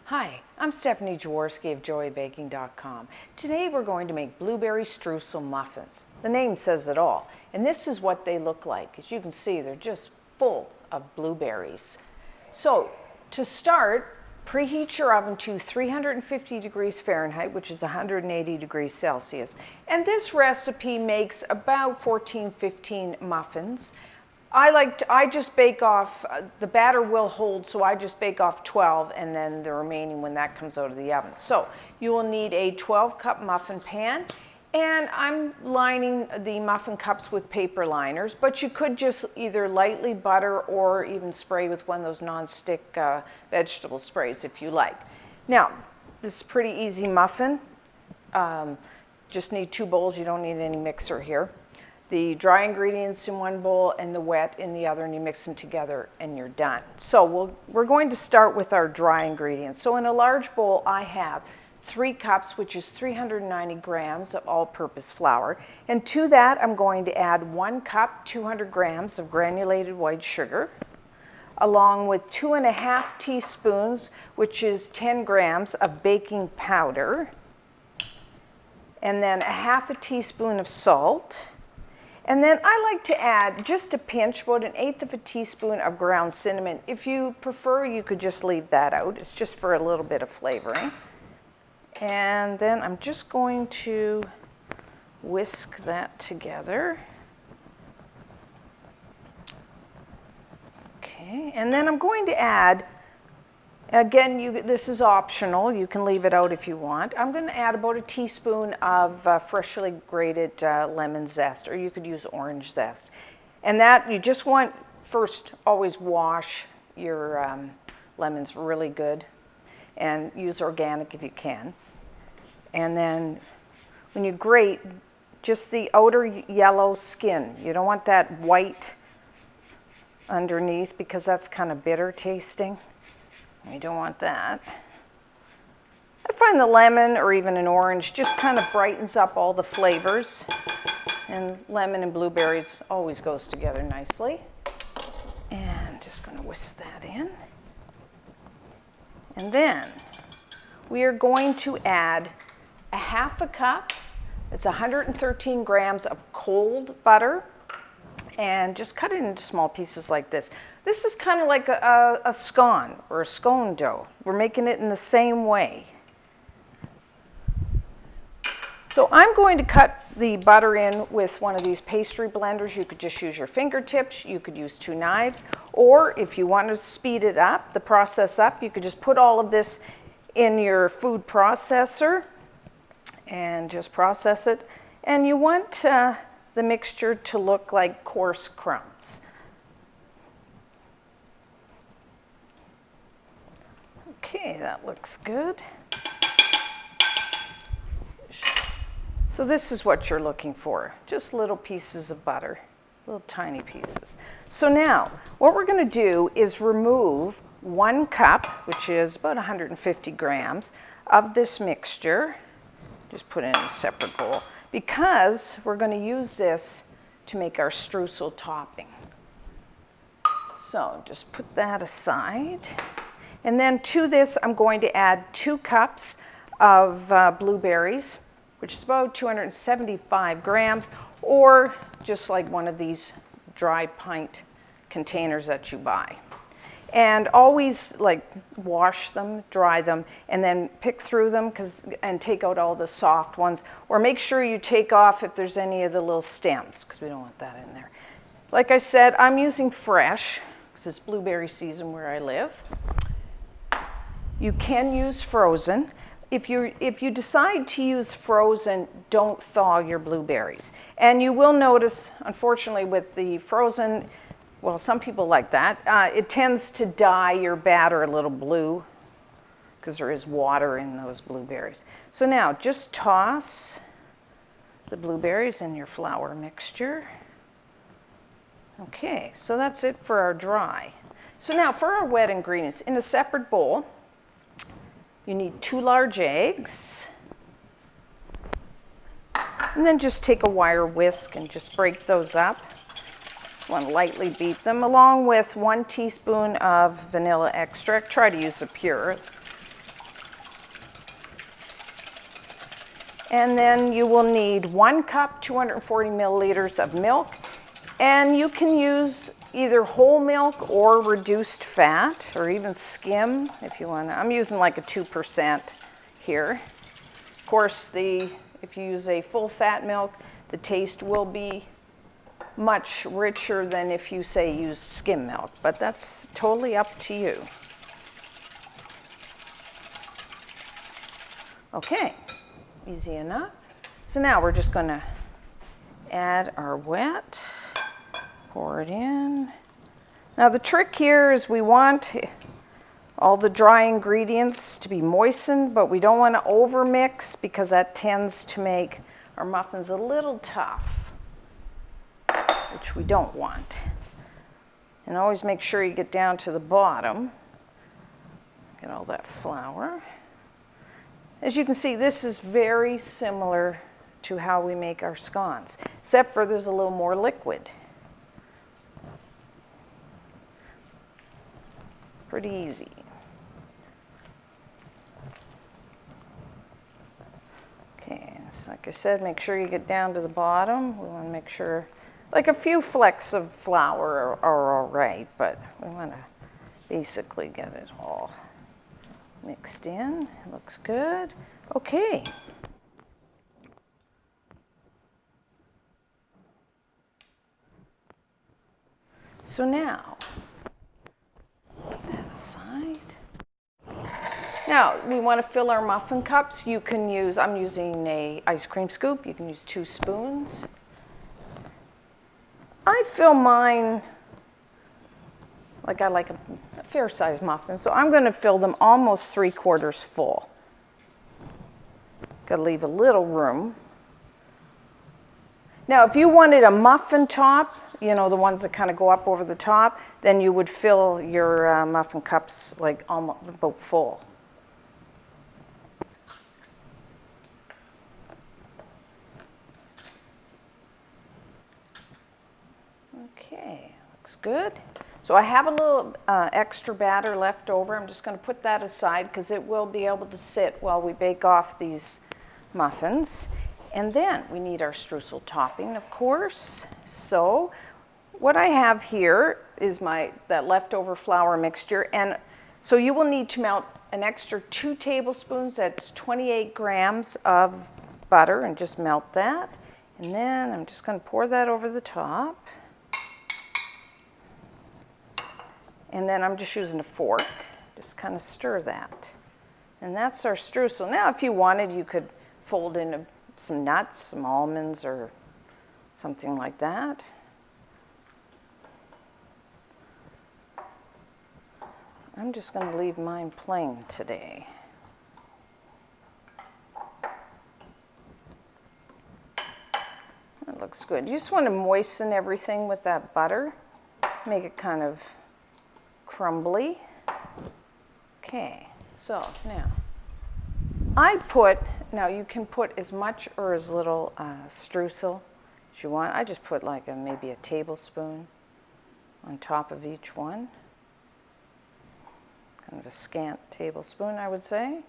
Hi, I'm Stephanie Jaworski of joybaking.com. Today we're going to make blueberry streusel muffins. The name says it all, and this is what they look like. As you can see, they're just full of blueberries. So to start, preheat your oven to 350 degrees Fahrenheit, which is 180 degrees Celsius. And this recipe makes about 15 muffins. I just bake off, the batter will hold, so I just bake off 12 and then the remaining when that comes out of the oven. So you will need a 12-cup muffin pan, and I'm lining the muffin cups with paper liners, but you could just either lightly butter or even spray with one of those non-stick vegetable sprays if you like. Now, this is pretty easy muffin. Just need 2 bowls, you don't need any mixer here. The dry ingredients in one bowl and the wet in the other, and you mix them together and you're done. So we're going to start with our dry ingredients. So in a large bowl, I have 3 cups, which is 390 grams of all-purpose flour. And to that, I'm going to add 1 cup, 200 grams of granulated white sugar, along with 2.5 teaspoons, which is 10 grams of baking powder, and then 1/2 teaspoon of salt. And then I like to add just a pinch, about 1/8 teaspoon of ground cinnamon. If you prefer, you could just leave that out. It's just for a little bit of flavoring. And then I'm just going to whisk that together. Okay, and then I'm going to add, again, this is optional. You can leave it out if you want. I'm going to add about 1 teaspoon of freshly grated lemon zest, or you could use orange zest. And that, you just want, first, always wash your lemons really good, and use organic if you can. And then when you grate, just the outer yellow skin. You don't want that white underneath, because that's kind of bitter tasting. You don't want that. I find the lemon or even an orange just kind of brightens up all the flavors. And lemon and blueberries always goes together nicely. And just going to whisk that in. And then we are going to add 1/2 cup, it's 113 grams of cold butter, and just cut it into small pieces like this. This is kind of like a scone or a scone dough. We're making it in the same way. So I'm going to cut the butter in with one of these pastry blenders. You could just use your fingertips. You could use 2 knives. Or if you want to speed it up, the process up, you could just put all of this in your food processor and just process it. And you want the mixture to look like coarse crumbs. Okay, that looks good. So this is what you're looking for, just little pieces of butter, little tiny pieces. So now, what we're going to do is remove 1 cup, which is about 150 grams, of this mixture. Just put it in a separate bowl, because we're going to use this to make our streusel topping. So just put that aside. And then to this, I'm going to add 2 cups of blueberries, which is about 275 grams, or just like one of these dry pint containers that you buy. And always wash them, dry them, and then pick through them and take out all the soft ones, or make sure you take off if there's any of the little stems, because we don't want that in there. Like I said, I'm using fresh, because it's blueberry season where I live. You can use frozen. If you decide to use frozen, don't thaw your blueberries. And you will notice, unfortunately, with the frozen, well, some people like that, it tends to dye your batter a little blue, because there is water in those blueberries. So now, just toss the blueberries in your flour mixture. Okay, so that's it for our dry. So now for our wet ingredients, in a separate bowl, you need 2 large eggs, And then just take a wire whisk and just break those up. Just want to lightly beat them, along with 1 teaspoon of vanilla extract. Try to use a pure. And then you will need 1 cup, 240 milliliters of milk. And you can use either whole milk or reduced fat, or even skim if you want to. I'm using like a 2% here. Of course, if you use a full fat milk, the taste will be much richer than if you, say, use skim milk, but that's totally up to you. Okay. Easy enough. So now we're just going to add our wet, pour it in. Now the trick here is we want all the dry ingredients to be moistened, but we don't want to overmix because that tends to make our muffins a little tough, which we don't want. And always make sure you get down to the bottom. Get all that flour. As you can see, this is very similar to how we make our scones, except for there's a little more liquid. Pretty easy. Okay, so like I said, make sure you get down to the bottom. We want to make sure, like a few flecks of flour are all right, but we want to basically get it all mixed in. It looks good. Okay. So now, put that aside. Now, we want to fill our muffin cups. You can use, I'm using an ice cream scoop. You can use 2 spoons. I fill mine like I like a fair-sized muffin, so I'm going to fill them almost 3/4 full. Got to leave a little room. Now, if you wanted a muffin top, you know, the ones that kind of go up over the top, then you would fill your muffin cups like almost about full. Okay, looks good. So I have a little extra batter left over. I'm just going to put that aside because it will be able to sit while we bake off these muffins. And then we need our streusel topping, of course. So what I have here is that leftover flour mixture. And so you will need to melt an extra 2 tablespoons. That's 28 grams of butter, and just melt that. And then I'm just going to pour that over the top. And then I'm just using a fork, just kind of stir that. And that's our streusel. Now, if you wanted, you could fold in some nuts, some almonds, or something like that. I'm just going to leave mine plain today. That looks good. You just want to moisten everything with that butter, make it kind of crumbly. Okay, so now now you can put as much or as little streusel as you want. I just put like maybe a tablespoon on top of each one. Kind of a scant tablespoon, I would say.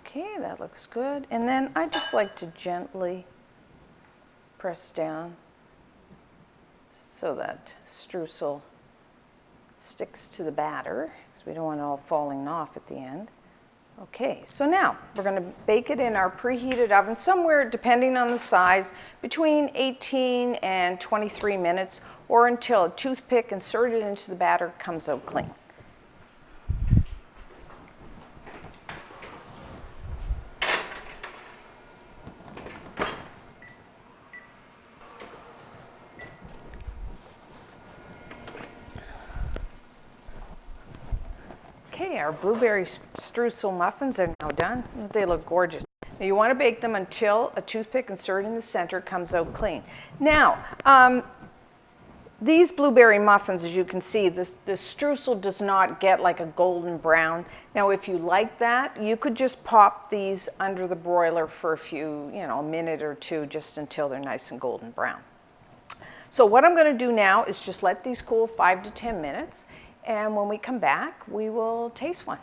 Okay, that looks good. And then I just like to gently press down so that streusel sticks to the batter, because we don't want it all falling off at the end. Okay, so now we're going to bake it in our preheated oven somewhere, depending on the size, between 18 and 23 minutes, or until a toothpick inserted into the batter comes out clean. Okay, our blueberry streusel muffins are now done. They look gorgeous. Now you want to bake them until a toothpick inserted in the center comes out clean. Now, These blueberry muffins, as you can see, the streusel does not get like a golden brown. Now, if you like that, you could just pop these under the broiler for a few, a minute or two, just until they're nice and golden brown. So what I'm going to do now is just let these cool 5 to 10 minutes, and when we come back, we will taste one.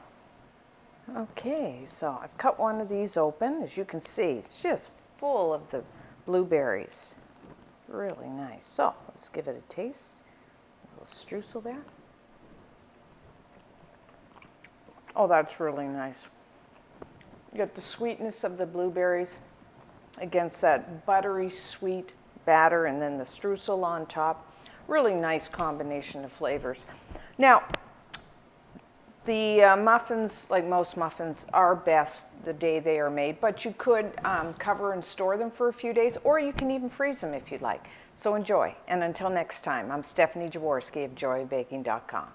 Okay, so I've cut one of these open. As you can see, it's just full of the blueberries. Really nice. So let's give it a taste. A little streusel there. Oh, that's really nice. You get the sweetness of the blueberries against that buttery sweet batter, and then the streusel on top. Really nice combination of flavors. Now, the muffins, like most muffins, are best the day they are made, but you could cover and store them for a few days, or you can even freeze them if you'd like. So enjoy, and until next time, I'm Stephanie Jaworski of joybaking.com.